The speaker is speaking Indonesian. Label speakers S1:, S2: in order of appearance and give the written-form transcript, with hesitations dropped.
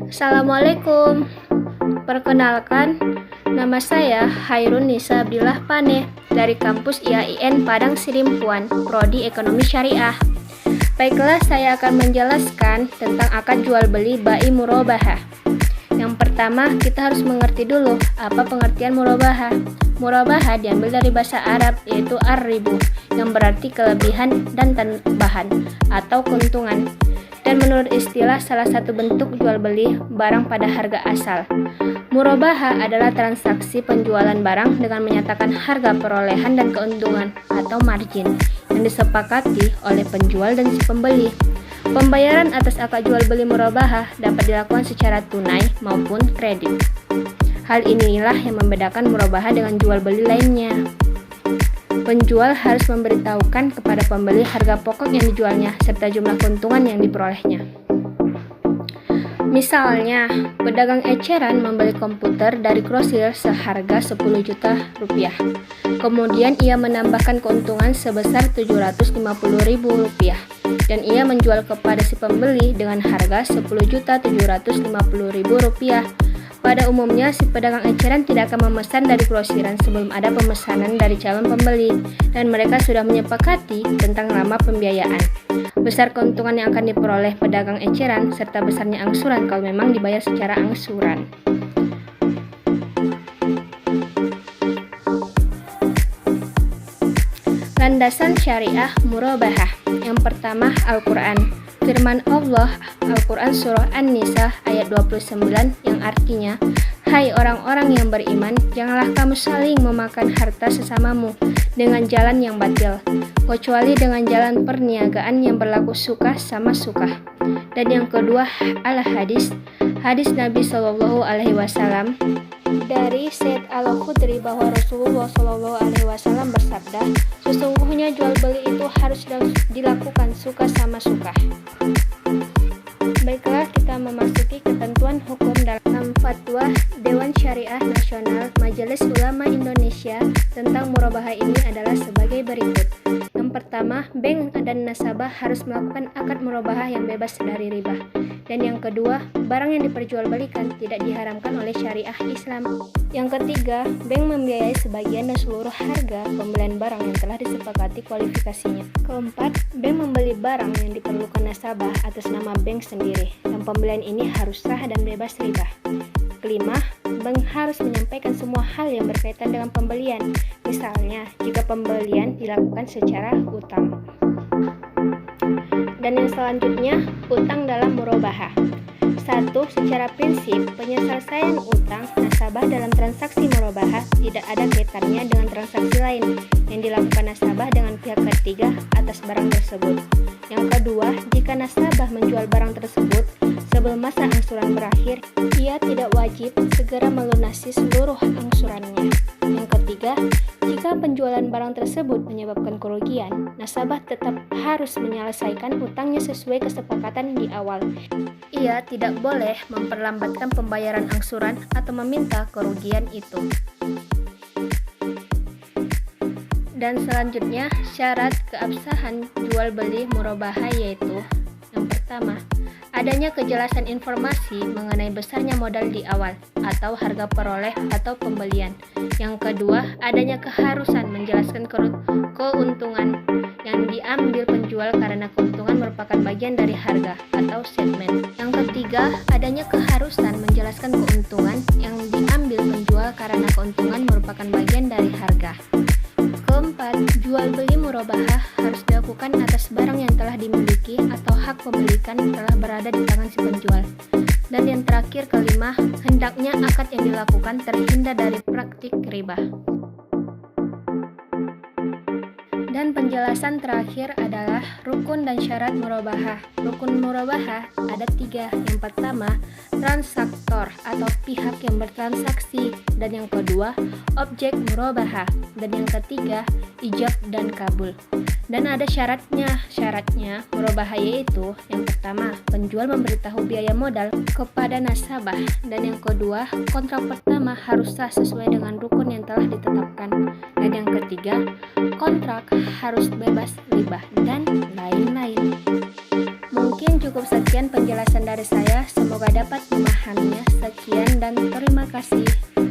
S1: Assalamualaikum. Perkenalkan, nama saya Hairun Nisa Abdillah Pane dari kampus IAIN Padang Sirimpuan, Prodi Ekonomi Syariah. Baiklah, saya akan menjelaskan tentang akad jual beli bai murabahah. Yang pertama, kita harus mengerti dulu apa pengertian murabahah. Murabahah diambil dari bahasa Arab, yaitu ar-ribu, yang berarti kelebihan dan tambahan atau keuntungan. Dan menurut istilah, salah satu bentuk jual beli barang pada harga asal. Murabahah adalah transaksi penjualan barang dengan menyatakan harga perolehan dan keuntungan atau margin yang disepakati oleh penjual dan si pembeli. Pembayaran atas akad jual beli murabahah dapat dilakukan secara tunai maupun kredit. Hal inilah yang membedakan murabahah dengan jual beli lainnya. Penjual harus memberitahukan kepada pembeli harga pokok yang dijualnya serta jumlah keuntungan yang diperolehnya. Misalnya, pedagang eceran membeli komputer dari grosir seharga 10 juta rupiah. Kemudian ia menambahkan keuntungan sebesar 750.000 rupiah dan ia menjual kepada si pembeli dengan harga 10.750.000 rupiah. Pada umumnya, si pedagang eceran tidak akan memesan dari grosiran sebelum ada pemesanan dari calon pembeli, dan mereka sudah menyepakati tentang lama pembiayaan, besar keuntungan yang akan diperoleh pedagang eceran, serta besarnya angsuran kalau memang dibayar secara angsuran. Landasan syariah murabahah. Yang pertama, Al-Quran. Firman Allah Al-Quran Surah An-Nisa ayat 29 yang artinya, "Hai orang-orang yang beriman, janganlah kamu saling memakan harta sesamamu dengan jalan yang batil, kecuali dengan jalan perniagaan yang berlaku suka sama suka." Dan yang kedua, hadis Nabi Shallallahu Alaihi Wasallam dari Said Al-Khudri bahwa Rasulullah Shallallahu Alaihi Wasallam bersabda, "Sesungguhnya jual beli itu harus dilakukan suka sama suka." Baiklah, kita memasuki ketentuan hukum dalam Fatwa Dewan Syariah Nasional Majelis Ulama Indonesia tentang murabahah ini adalah sebagai berikut. Yang pertama, bank dan nasabah harus melakukan akad murabahah yang bebas dari riba. Dan yang kedua, barang yang diperjualbelikan tidak diharamkan oleh syariah Islam. Yang ketiga, bank membiayai sebagian dan seluruh harga pembelian barang yang telah disepakati kualifikasinya. Keempat, bank membeli barang yang diperlukan nasabah atas nama bank sendiri, dan pembelian ini harus sah dan bebas riba. Kelima, bank harus menyampaikan semua hal yang berkaitan dengan pembelian, misalnya jika pembelian dilakukan secara utang. Dan yang selanjutnya, utang dalam murabahah. 1. Secara prinsip, penyelesaian utang nasabah dalam transaksi murabahah tidak ada kaitannya dengan transaksi lain yang dilakukan nasabah dengan pihak ketiga atas barang tersebut. Yang kedua, jika nasabah menjual barang tersebut sebelum masa angsuran berakhir, ia tidak wajib segera melunasi seluruh angsurannya. Yang ketiga, jika penjualan barang tersebut menyebabkan kerugian, nasabah tetap harus menyelesaikan utangnya sesuai kesepakatan di awal. Ia tidak boleh memperlambatkan pembayaran angsuran atau meminta kerugian itu. Dan selanjutnya, syarat keabsahan jual beli murabahah yaitu: yang pertama, adanya kejelasan informasi mengenai besarnya modal di awal atau harga peroleh atau pembelian. Yang kedua, adanya keharusan menjelaskan keuntungan yang diambil penjual karena keuntungan merupakan bagian dari harga atau segmen. Yang ketiga, adanya keharusan menjelaskan keuntungan yang diambil penjual karena keuntungan merupakan bagian dari harga. Keempat, jual beli murabahah harus dilakukan atas barang yang telah dimiliki atau hak pemilikan telah berada di tangan si penjual. Dan yang terakhir, kelima, hendaknya akad yang dilakukan terhindar dari praktik riba. Dan penjelasan terakhir adalah rukun dan syarat murabahah. Rukun murabahah ada 3. Yang pertama, transaktor atau pihak yang bertransaksi. Dan yang kedua, objek murabahah. Dan yang ketiga, ijab dan kabul. Dan ada syaratnya. Syaratnya murabahah yaitu: yang pertama, penjual memberitahu biaya modal kepada nasabah. Dan yang kedua, kontrak pertama harus sah sesuai dengan rukun yang telah ditetapkan. Dan yang ketiga, kontrak harus bebas riba dan lain-lain. Mungkin cukup sekian penjelasan dari saya, semoga dapat memahaminya. Sekian dan terima kasih.